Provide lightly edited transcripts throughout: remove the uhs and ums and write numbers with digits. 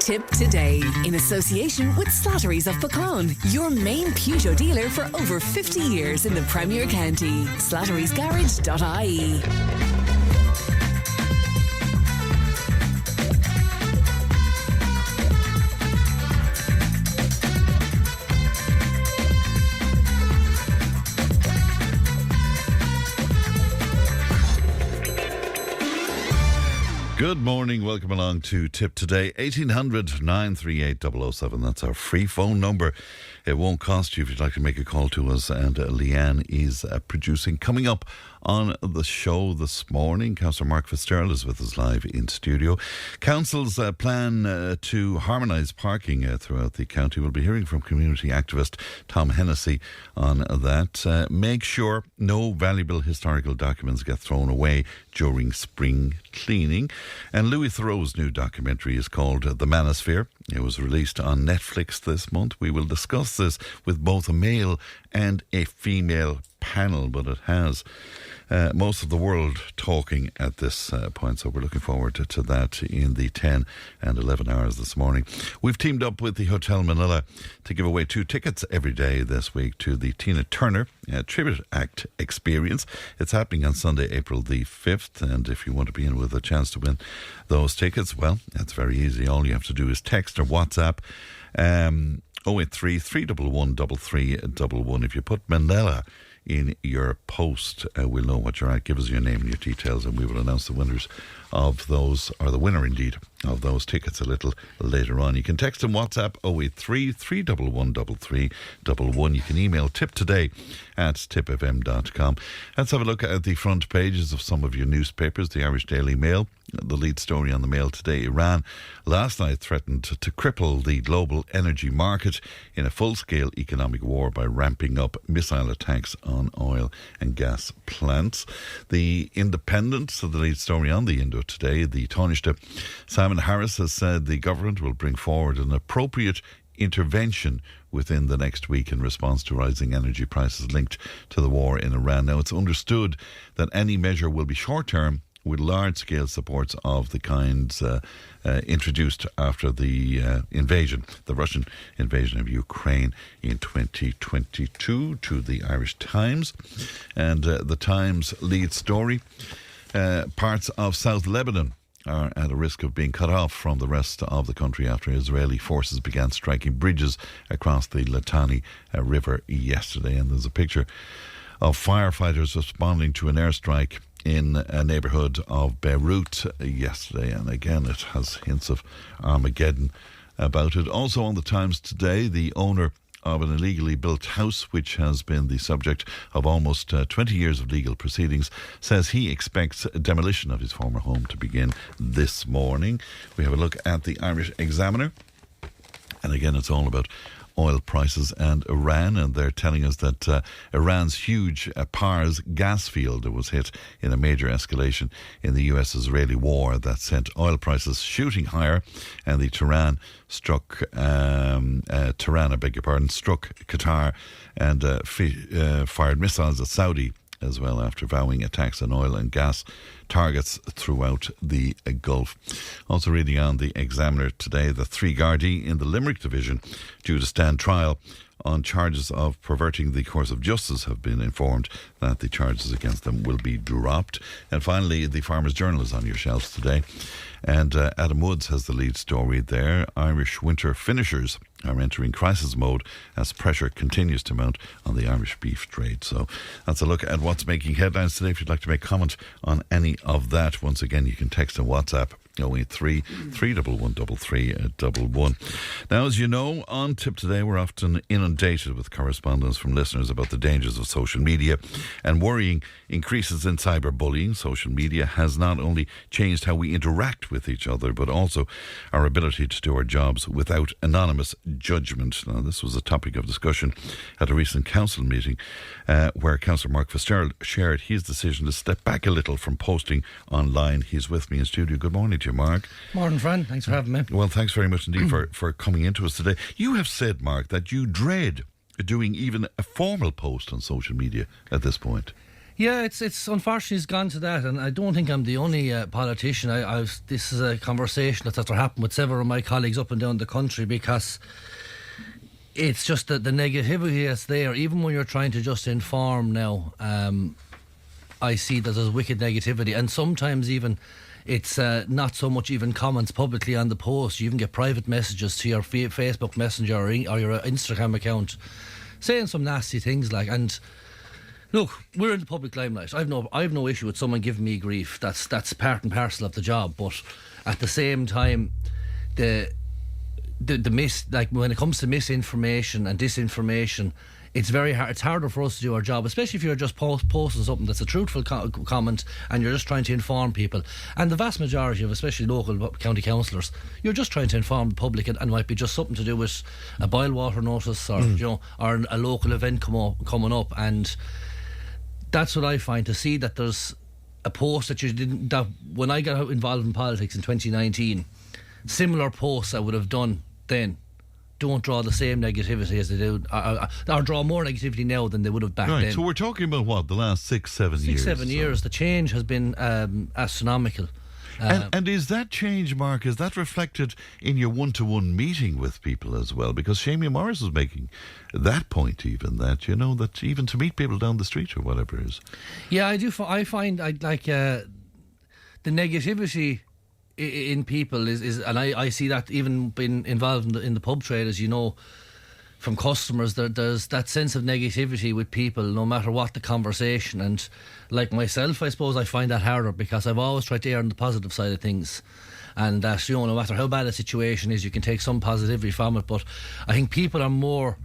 Tipp today in association with Slattery's of Pecan, your main Peugeot dealer for over 50 years in the Premier County. Slattery'sGarage.ie. Good morning, welcome along to Tipp Today. 1800 938 007, that's our free phone number. It won't cost you if you'd like to make a call to us, and Leanne is producing. Coming up on the show this morning, Councillor Mark Fitzgerald is with us live in studio. Council's plan to harmonise parking throughout the county. We'll be hearing from community activist Tom Hennessy on that. Make sure no valuable historical documents get thrown away during spring cleaning. And Louis Theroux's new documentary is called The Manosphere. It was released on Netflix this month. We will discuss this with both a male and a female panel, but it has most of the world talking at this point, so we're looking forward to that in the 10 and 11 hours this morning. We've teamed up with the Hotel Manila to give away 2 tickets every day this week to the Tina Turner Tribute Act experience. It's happening on Sunday, April the 5th, and if you want to be in with a chance to win those tickets, well, that's very easy. All you have to do is text or WhatsApp 083 311 3311. If you put Manila in your post, we'll know what you're at. Give us your name and your details, and we will announce the winners of those, or the winner indeed, of those tickets a little later on. You can text and WhatsApp 083 311 3311. You can email tiptoday@tippfm.com. Let's have a look at the front pages of some of your newspapers. The Irish Daily Mail, the lead story on the Mail today: Iran last night threatened to cripple the global energy market in a full-scale economic war by ramping up missile attacks on oil and gas plants. The Independent, so the lead story on the Indo today, the Taoiseach Simon Harris has said the government will bring forward an appropriate intervention within the next week in response to rising energy prices linked to the war in Iran. Now, it's understood that any measure will be short-term, with large-scale supports of the kinds introduced after the Russian invasion of Ukraine in 2022, to the Irish Times. And the Times lead story: parts of South Lebanon are at a risk of being cut off from the rest of the country after Israeli forces began striking bridges across the Litani River yesterday. And there's a picture of firefighters responding to an airstrike in a neighbourhood of Beirut yesterday, and again it has hints of Armageddon about it. Also on the Times today, the owner of an illegally built house, which has been the subject of almost 20 years of legal proceedings, says he expects demolition of his former home to begin this morning. We have a look at the Irish Examiner, and again it's all about oil prices and Iran, and they're telling us that Iran's huge Pars gas field was hit in a major escalation in the US-Israeli war that sent oil prices shooting higher, and the Tehran struck Qatar and fired missiles at Saudi as well, after vowing attacks on oil and gas targets throughout the Gulf. Also reading on the Examiner today, the 3 Gardaí in the Limerick division due to stand trial on charges of perverting the course of justice have been informed that the charges against them will be dropped. And finally, the Farmers Journal is on your shelves today, and Adam Woods has the lead story there. Irish winter finishers are entering crisis mode as pressure continues to mount on the Irish beef trade. So that's a look at what's making headlines today. If you'd like to make comment on any of that, once again you can text and WhatsApp 083 311 3311. Now, as you know, on Tipp Today we're often inundated with correspondence from listeners about the dangers of social media and worrying increases in cyberbullying. Social media has not only changed how we interact with each other, but also our ability to do our jobs without anonymous judgment. Now, this was a topic of discussion at a recent council meeting where Councillor Mark Fitzgerald shared his decision to step back a little from posting online. He's with me in studio. Good morning to you, Mark. Morning, Fran. Thanks for having me. Well, thanks very much indeed for coming into us today. You have said, Mark, that you dread doing even a formal post on social media at this point. Yeah, it's unfortunately it's gone to that, and I don't think I'm the only politician. This is a conversation that's after happened with several of my colleagues up and down the country, because it's just that the negativity that's there, even when you're trying to just inform now. I see that there's wicked negativity, and sometimes even it's not so much even comments publicly on the post. You even get private messages to your Facebook Messenger or your Instagram account saying some nasty things like. And look, we're in the public limelight. I've no issue with someone giving me grief. That's part and parcel of the job. But at the same time, the when it comes to misinformation and disinformation, it's very hard. It's harder for us to do our job, especially if you're just posting something that's a truthful comment and you're just trying to inform people. And the vast majority of, especially local county councillors, you're just trying to inform the public, and might be just something to do with a boil water notice or or a local event coming up. And that's what I find, to see that there's a post that you didn't. That when I got involved in politics in 2019, similar posts I would have done then don't draw the same negativity as they do, or draw more negativity now than they would have back then. So we're talking about what, the last 6-7 years? 6-7 years. The change has been astronomical. And is that change, Mark, is that reflected in your one-to-one meeting with people as well? Because Shamia Morris was making that point, even that, that even to meet people down the street or whatever it is. Yeah, I do. I find the negativity in people is and I see that even being involved in the pub trade, as you know, from customers, there's that sense of negativity with people, no matter what the conversation. And like myself, I suppose I find that harder, because I've always tried to err on the positive side of things, and that no matter how bad a situation is, you can take some positivity from it. But I think people are more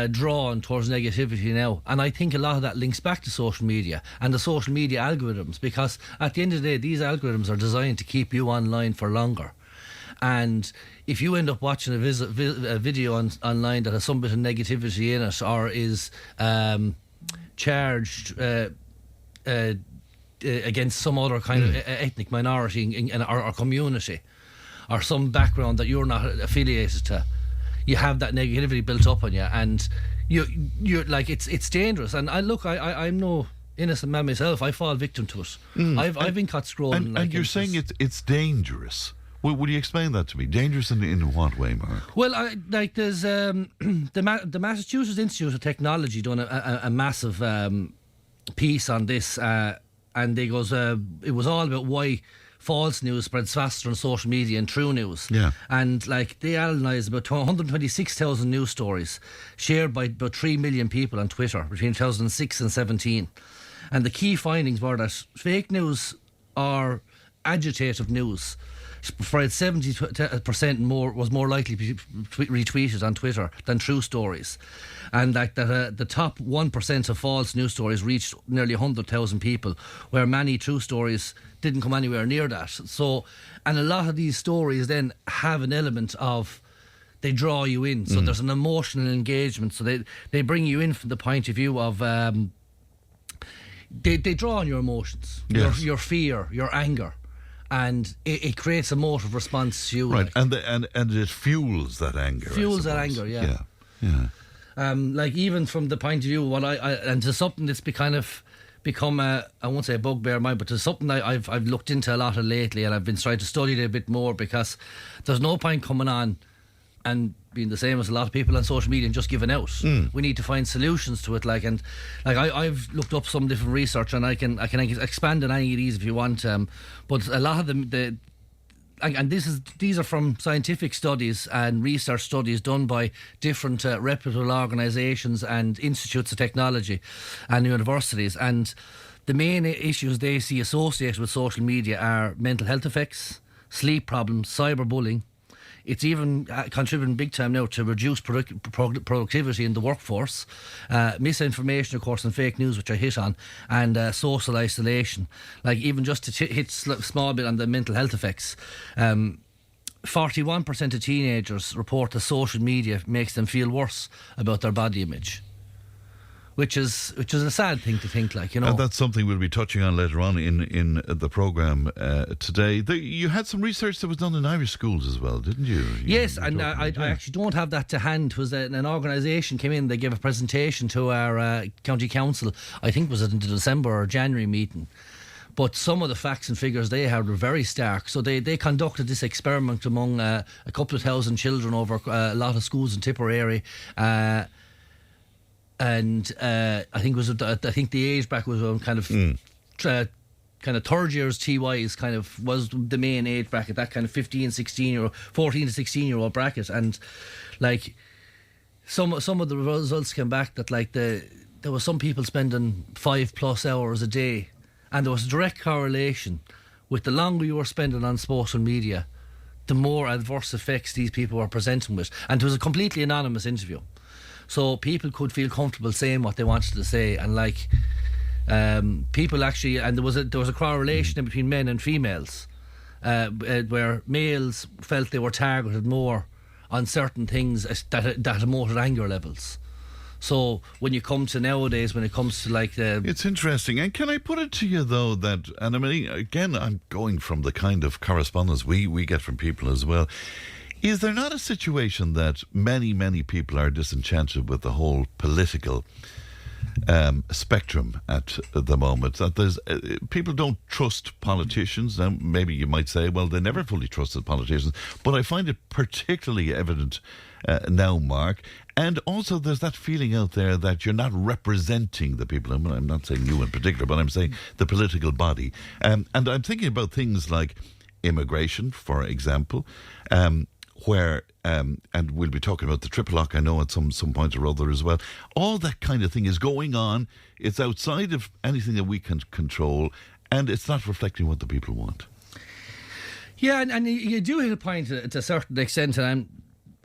drawn towards negativity now, and I think a lot of that links back to social media and the social media algorithms, because at the end of the day, these algorithms are designed to keep you online for longer. And if you end up watching a video online that has some bit of negativity in it, or is charged against some other kind of ethnic minority or community, or some background that you're not affiliated to, you have that negativity built up on you, and you're like, it's dangerous. And I'm no innocent man myself. I fall victim to it. I've been caught scrolling. And you're saying it's dangerous. Would you explain that to me? Dangerous in what way, Mark? Well, there's the Massachusetts Institute of Technology done a massive piece on this, and they goes it was all about why false news spreads faster on social media than true news. Yeah. And they analysed about 126,000 news stories shared by about 3 million people on Twitter between 2006 and 2017. And the key findings were that fake news or agitative news spread 70% more, was more likely to be retweeted on Twitter than true stories. And the top 1% of false news stories reached nearly 100,000 people, where many true stories didn't come anywhere near that. So, and a lot of these stories then have an element of, they draw you in. So there's an emotional engagement. So they bring you in from the point of view of, they draw on your emotions, yes, your fear, your anger. And it creates a motive response to you, right? And it fuels that anger. Yeah. Even from the point of view, and to something that's become I won't say a bugbear of mine, but to something I've looked into a lot of lately, and I've been trying to study it a bit more, because there's no point coming on and being the same as a lot of people on social media and just giving out. We need to find solutions to it. I've looked up some different research, and I can expand on any of these if you want. But a lot of them, these are from scientific studies and research studies done by different reputable organisations and institutes of technology and universities. And the main issues they see associated with social media are mental health effects, sleep problems, cyberbullying. It's even contributing big time now to reduce productivity in the workforce, misinformation, of course, and fake news, which I hit on, and social isolation. Even just to hit small bit on the mental health effects, 41% of teenagers report that social media makes them feel worse about their body image. which is a sad thing to think, like, you know. And that's something we'll be touching on later on in the programme today. You had some research that was done in Irish schools as well, didn't you? Yes, and I actually don't have that to hand. It was an organisation came in, they gave a presentation to our county council, I think was it in the December or January meeting. But some of the facts and figures they had were very stark. So they conducted this experiment among a couple of thousand children over a lot of schools in Tipperary. And I think the age bracket was on kind of third years TYs was the main age bracket, that kind of 14 to 16 year old bracket. And like some of the results came back that like there was some people spending 5+ hours a day, and there was a direct correlation with the longer you were spending on social media, the more adverse effects these people were presenting with. And it was a completely anonymous interview. So people could feel comfortable saying what they wanted to say, and like people actually, and there was a correlation between men and females, where males felt they were targeted more on certain things that emoted anger levels. So when you come to nowadays, when it comes to like it's interesting. And can I put it to you though that, and I mean again, I'm going from the kind of correspondence we get from people as well. Is there not a situation that many people are disenchanted with the whole political spectrum at the moment? That there's people don't trust politicians. Now, maybe you might say, well, they never fully trusted politicians, but I find it particularly evident now, Mark. And also, there's that feeling out there that you're not representing the people. I'm not saying you in particular, but I'm saying the political body. And I'm thinking about things like immigration, for example. Where and we'll be talking about the triple lock, I know, at some point or other as well. All that kind of thing is going on. It's outside of anything that we can control, and it's not reflecting what the people want. Yeah, and you do hit a point to a certain extent, and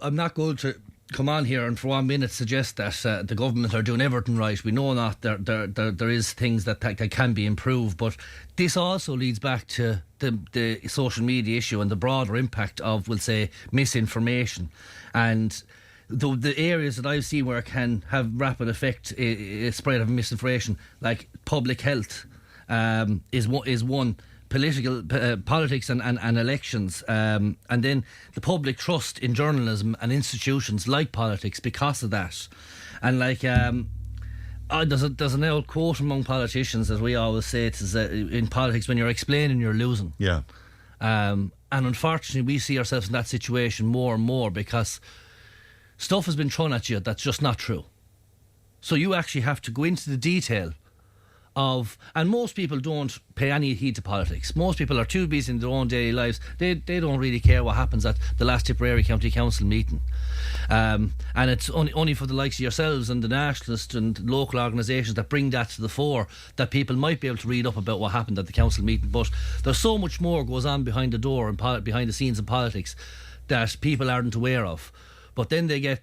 I'm not going to come on here and for 1 minute suggest that the government are doing everything right. We know not there is things that can be improved, but this also leads back to the social media issue and the broader impact of, we'll say, misinformation. And the areas that I've seen where it can have rapid effect, spread of misinformation, like public health is one. Politics and elections, and then the public trust in journalism and institutions like politics because of that. And like there's an old quote among politicians, as we always say, it is in politics, when you're explaining, you're losing. Yeah. And unfortunately, we see ourselves in that situation more and more because stuff has been thrown at you that's just not true. So you actually have to go into the detail of, and most people don't pay any heed to politics. Most people are too busy in their own daily lives. They don't really care what happens at the last Tipperary County Council meeting. And it's only for the likes of yourselves and the nationalist and local organisations that bring that to the fore that people might be able to read up about what happened at the council meeting. But there's so much more goes on behind the door and behind the scenes in politics that people aren't aware of. But then they get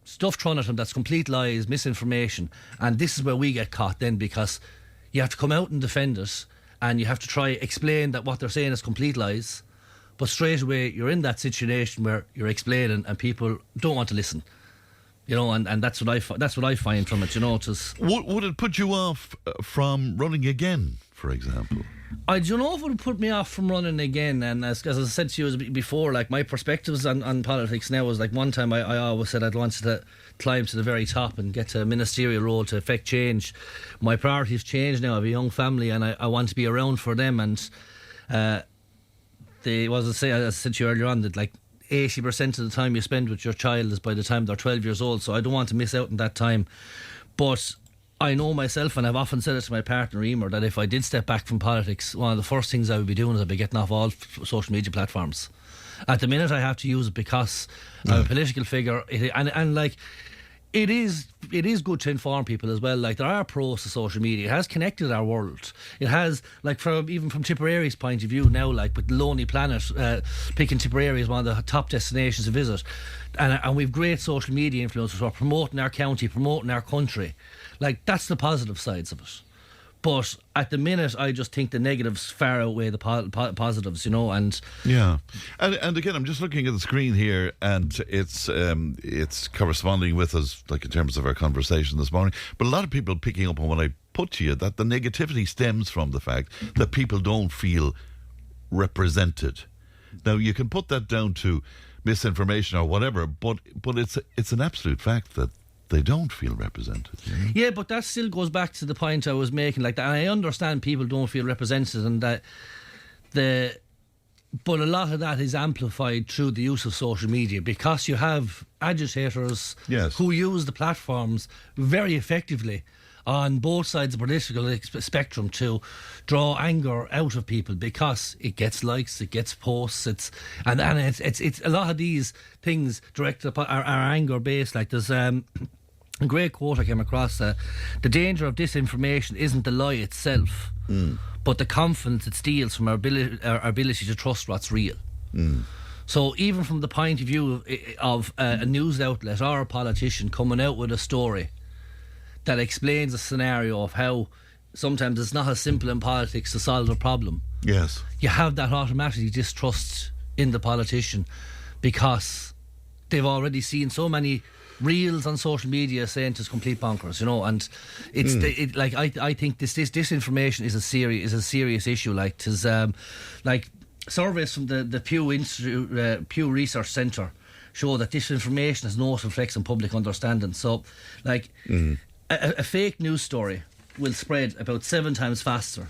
stuff thrown at them that's complete lies, misinformation, and this is where we get caught then, because you have to come out and defend it, and you have to try explain that what they're saying is complete lies. But straight away, you're in that situation where you're explaining, and people don't want to listen. You know, and that's what I find from it. You know, would it put you off from running again, for example? I don't know if it would put me off from running again. And as I said to you before, like my perspectives on politics now is like, one time I always said I'd wanted to climb to the very top and get to a ministerial role to effect change. My priorities changed now. I have a young family, and I want to be around for them. And as I said to you earlier on, that like 80% of the time you spend with your child is by the time they're 12 years old. So I don't want to miss out on that time. But I know myself, and I've often said it to my partner Emer, that if I did step back from politics, one of the first things I would be doing is I'd be getting off all social media platforms. At the minute, I have to use it because I'm a political figure, and like it is good to inform people as well. Like, there are pros to social media. It has connected our world. It has, like, even from Tipperary's point of view now, like with Lonely Planet, picking Tipperary as one of the top destinations to visit, and we've great social media influencers who are promoting our county, promoting our country. Like, that's the positive sides of it. But at the minute, I just think the negatives far outweigh the positives, and... Yeah. And again, I'm just looking at the screen here, and it's corresponding with us, like in terms of our conversation this morning. But a lot of people picking up on what I put to you, that the negativity stems from the fact that people don't feel represented. Now, you can put that down to misinformation or whatever, but it's an absolute fact that they don't feel represented. Yeah, but that still goes back to the point I was making. Like that, I understand people don't feel represented, and that but a lot of that is amplified through the use of social media, because you have agitators who use the platforms very effectively on both sides of the political spectrum to draw anger out of people, because it gets likes, it gets posts, it's a lot of these things directed upon are anger based. Like there's a great quote I came across: the danger of disinformation isn't the lie itself, but the confidence it steals from our ability to trust what's real. So even from the point of view of a news outlet or a politician coming out with a story that explains a scenario of how sometimes it's not as simple in politics to solve a problem, yes, you have that automatically distrust in the politician, because they've already seen so many reels on social media saying it's complete bonkers, and it's I think this disinformation is a serious issue. Like tis like surveys from the Pew Institute, Pew Research Centre show that disinformation has no effects on public understanding. So, like a fake news story will spread about 7 times faster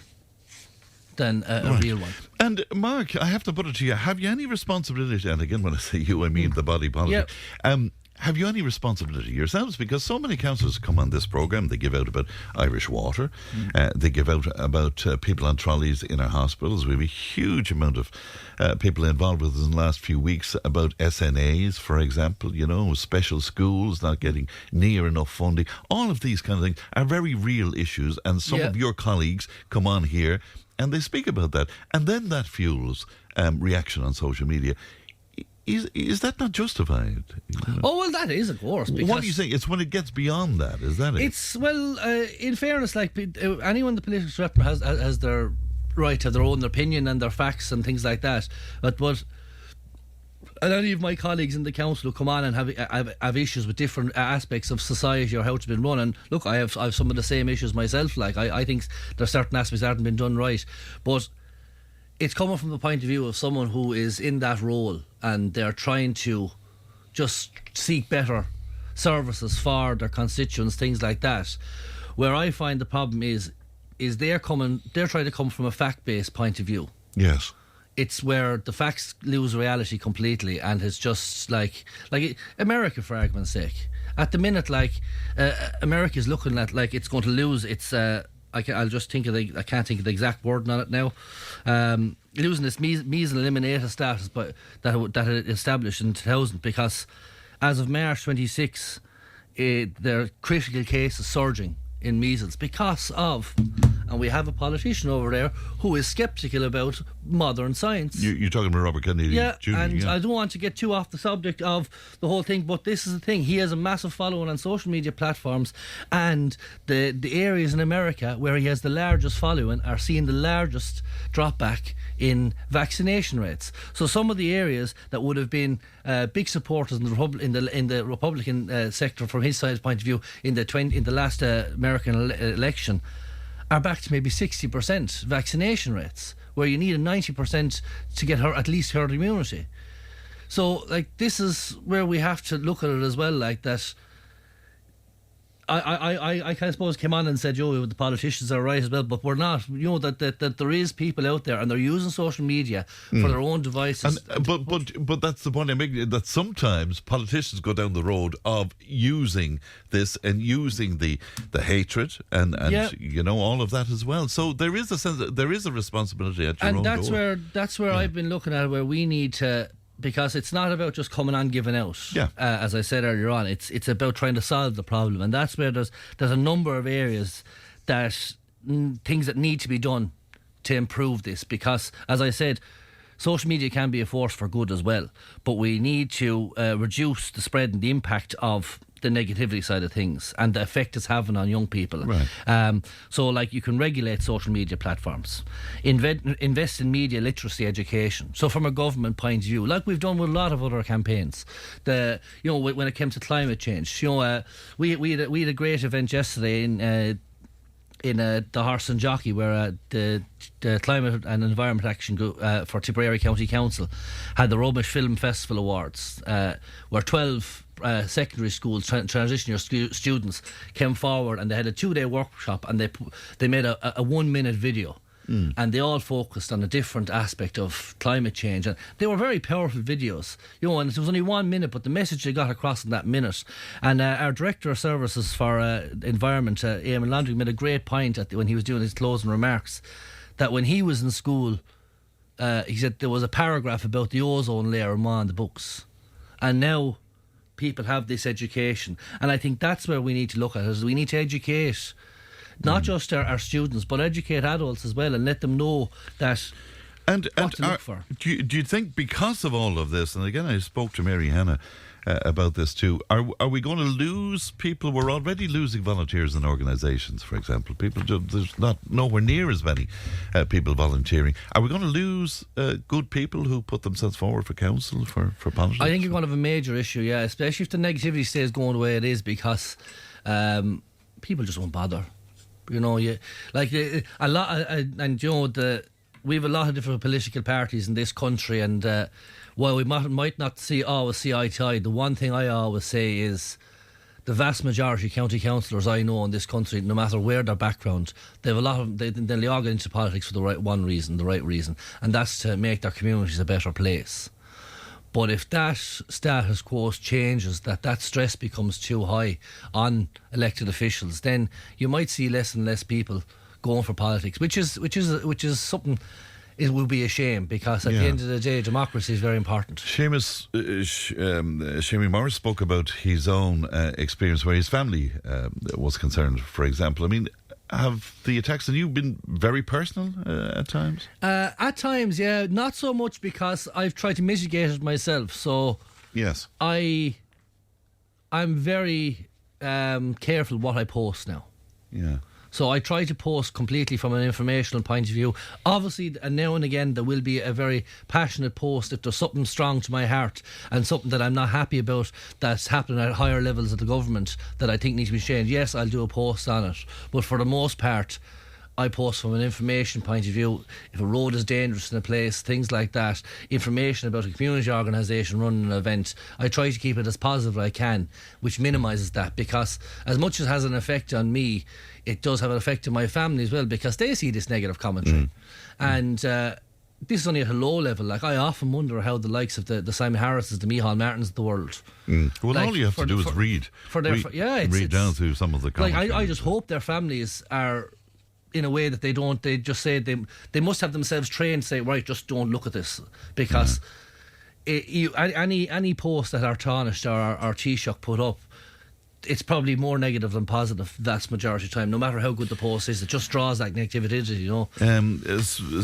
than a real one. And Mark, I have to put it to you: have you any responsibility? And again, when I say you, I mean the body politic. Have you any responsibility yourselves? Because so many councillors come on this programme, they give out about Irish water, they give out about people on trolleys in our hospitals. We have a huge amount of people involved with us in the last few weeks about SNAs, for example, special schools not getting near enough funding. All of these kind of things are very real issues, and some of your colleagues come on here and they speak about that, and then that fuels reaction on social media. Is that not justified? Oh, well, that is, of course. What do you think? It's when it gets beyond that, is that it? It's, well, in fairness, like anyone in the political spectrum has their right to their own opinion and their facts and things like that. But and any of my colleagues in the council who come on and have issues with different aspects of society or how it's been run, and look, I have some of the same issues myself. Like I think there's certain aspects that haven't been done right, but it's coming from the point of view of someone who is in that role and they're trying to just seek better services for their constituents, things like that. Where I find the problem is they're trying to come from a fact-based point of view. Yes. It's where the facts lose reality completely, and it's just like America, for argument's sake. At the minute, America is looking at like it's going to lose its... I'll just think I can't think of the exact word on it now. Losing its measles eliminator status, but that it established in 2000, because as of March 26, there are critical cases surging in measles because of, and we have a politician over there who is sceptical about modern science. You're talking about Robert Kennedy Jr. And I don't want to get too off the subject of the whole thing, but this is the thing: he has a massive following on social media platforms, and the areas in America where he has the largest following are seeing the largest drop back in vaccination rates. So some of the areas that would have been big supporters in the Republican sector, from his side's point of view, in the last American election, are back to maybe 60% vaccination rates, where you need a 90% to get at least herd immunity. So, this is where we have to look at it as well, like that. I kind of suppose came on and said, the politicians are right as well, but we're not. That there is people out there and they're using social media for their own devices. But that's the point I'm making, that sometimes politicians go down the road of using this and using the hatred and all of that as well. So there is a sense that there is a responsibility at your own door. And that's where I've been looking at where we need to. Because it's not about just coming on giving out. As I said earlier on, it's about trying to solve the problem, and that's where there's a number of areas that things that need to be done to improve this. Because, as I said, social media can be a force for good as well, but we need to reduce the spread and the impact of the negativity side of things and the effect it's having on young people. Right. So, like, you can regulate social media platforms, invest in media literacy education. So, from a government point of view, like we've done with a lot of other campaigns, when it came to climate change, we had a great event yesterday in the Horse and Jockey, where the Climate and Environment Action Group for Tipperary County Council had the Rubbish Film Festival Awards, where 12 secondary schools, transition year students, came forward, and they had a 2-day workshop, and they made a 1-minute video. And they all focused on a different aspect of climate change, and they were very powerful videos, and it was only 1 minute, but the message they got across in that minute. And our Director of Services for Environment, Eamon Landry, made a great point when he was doing his closing remarks, that when he was in school, he said there was a paragraph about the ozone layer in one of the books, and now people have this education, and I think that's where we need to look at it. Is we need to educate not just our students, but educate adults as well, and let them know that what to look for. Do you think, because of all of this, and again I spoke to Mary Hannah about this too, are we going to lose people? We're already losing volunteers in organisations, for example. There's not nowhere near as many people volunteering. Are we going to lose good people who put themselves forward for council, for politics? I think you're going to have a major issue, yeah, especially if the negativity stays going the way it is, because people just won't bother. We have a lot of different political parties in this country, and while we might not always see eye to eye, the one thing I always say is the vast majority of county councillors I know in this country, no matter where their background, they have they all get into politics for the right reason, and that's to make their communities a better place. But if that status quo changes, that stress becomes too high on elected officials, then you might see less and less people going for politics, which is something. It will be a shame, because at the end of the day, democracy is very important. Seamus Morris spoke about his own experience where his family was concerned, for example. I mean, have the attacks on you been very personal at times? At times, yeah. Not so much, because I've tried to mitigate it myself. So yes, I'm very careful what I post now. Yeah. So I try to post completely from an informational point of view. Obviously, and now and again, there will be a very passionate post if there's something strong to my heart and something that I'm not happy about that's happening at higher levels of the government that I think needs to be changed. Yes, I'll do a post on it. But for the most part, I post from an information point of view. If a road is dangerous in a place, things like that, information about a community organisation running an event, I try to keep it as positive as I can, which minimises that, because as much as it has an effect on me, it does have an effect on my family as well, because they see this negative commentary. And this is only at a low level. Like, I often wonder how the likes of the Simon Harrises, the Micheál Martins of the world. Well, all you have to do is read down through some of the commentary. Like, I just hope their families are in a way that they just say they must have themselves trained to say, right, just don't look at this, because any post that our Tánaiste or our Taoiseach put up, it's probably more negative than positive. That's majority of the time. No matter how good the post is, it just draws that negativity,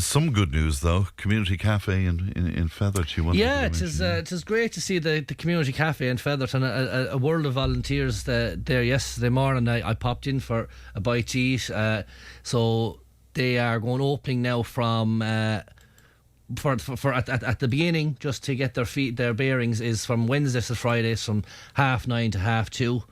Some good news though. Community cafe in Featherton. It is great to see the community cafe in Featherton. A world of volunteers there yesterday morning. I popped in for a bite to eat. So they are going opening now from. For at the beginning, just to get their bearings, is from Wednesdays to Fridays from 9:30 to 2:30.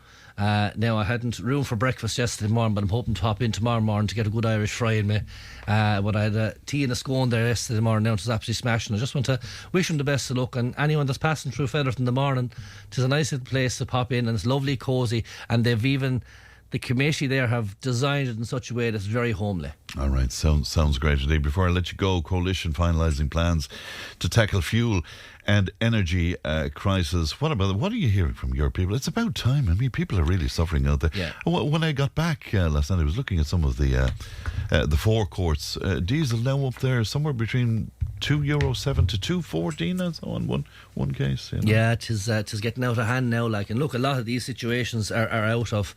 Now, I hadn't room for breakfast yesterday morning, but I'm hoping to hop in tomorrow morning to get a good Irish fry in me. But I had a tea and a scone there yesterday morning. Now it was absolutely smashing. I just want to wish them the best of luck, and anyone that's passing through Featherton in the morning, it is a nice little place to pop in, and it's lovely, cosy, and the committee there have designed it in such a way that's very homely. All right, sounds great today. Before I let you go, Coalition finalising plans to tackle fuel and energy crisis. What are you hearing from your people? It's about time. I mean, people are really suffering out there. Yeah. When I got back last night, I was looking at some of the forecourts. Diesel now up there somewhere between €2.07 to €2.14 and so on one case. Yeah, it is getting out of hand now. And look, a lot of these situations are out of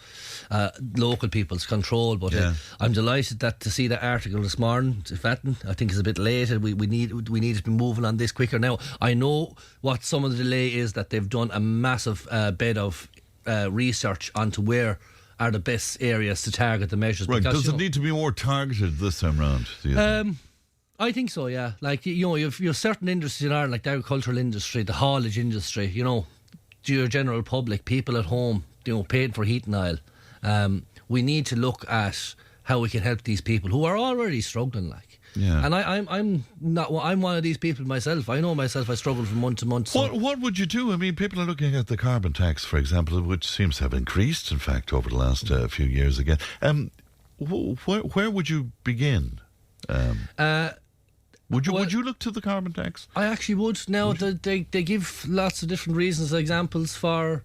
local people's control. But I'm delighted to see the article this morning. I think it's a bit late. We need to be moving on this quicker now. I know what some of the delay is, that they've done a massive bed of research onto where are the best areas to target the measures. Right. Because, Does it need to be more targeted this time round? Do you think? I think so, yeah. Like, you've certain industries in Ireland, like the agricultural industry, the haulage industry, to your general public, people at home, paying for heat and oil. We need to look at how we can help these people who are already struggling, like. Yeah. And I'm one of these people myself. I know myself, I struggle from month to month. So. What would you do? I mean, people are looking at the carbon tax, for example, which seems to have increased, in fact, over the last few years again. Where would you begin? Would you look to the carbon tax? I actually would. Now, they give lots of different reasons, examples for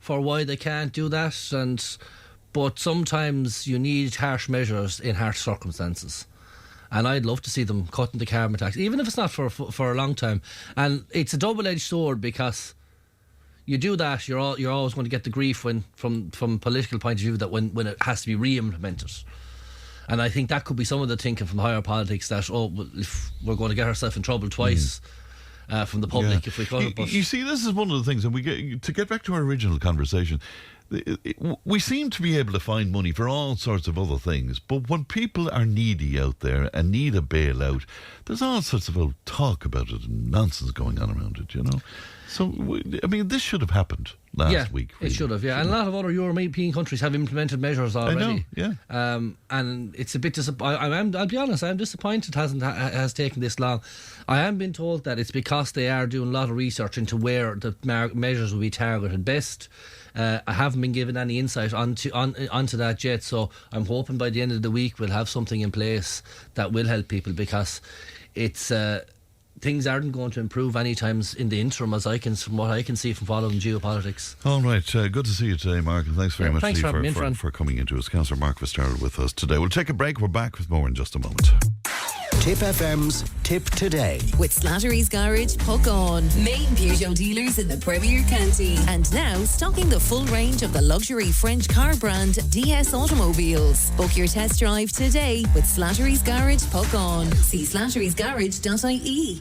why they can't do that, but sometimes you need harsh measures in harsh circumstances. And I'd love to see them cutting the carbon tax, even if it's not for a long time. And it's a double-edged sword, because you do that, you're always going to get the grief from a political point of view, that when it has to be re-implemented. And I think that could be some of the thinking from higher politics, that if we're going to get ourselves in trouble twice from the public if we cut it. But you see, this is one of the things, and to get back to our original conversation, we seem to be able to find money for all sorts of other things, but when people are needy out there and need a bailout, there's all sorts of talk about it and nonsense going on around it, So, I mean, this should have happened last week. Really. It should have, yeah. And a lot of other European countries have implemented measures already. I know, yeah. And it's a bit disappointing. I'll be honest, I'm disappointed it has taken this long. I am being told that it's because they are doing a lot of research into where the measures will be targeted best. I haven't been given any insight onto that yet, so I'm hoping by the end of the week we'll have something in place that will help people, because it's... things aren't going to improve any times in the interim, from what I can see from following geopolitics. All right, good to see you today, Mark, and thanks very much for coming into us. Councillor Mark Fitzgerald with us today. We'll take a break. We're back with more in just a moment. Tipp FM's Tip Today. With Slattery's Garage, Puckon. Main Peugeot dealers in the Premier County. And now stocking the full range of the luxury French car brand DS Automobiles. Book your test drive today with Slattery's Garage, Puckon. See slatterysgarage.ie.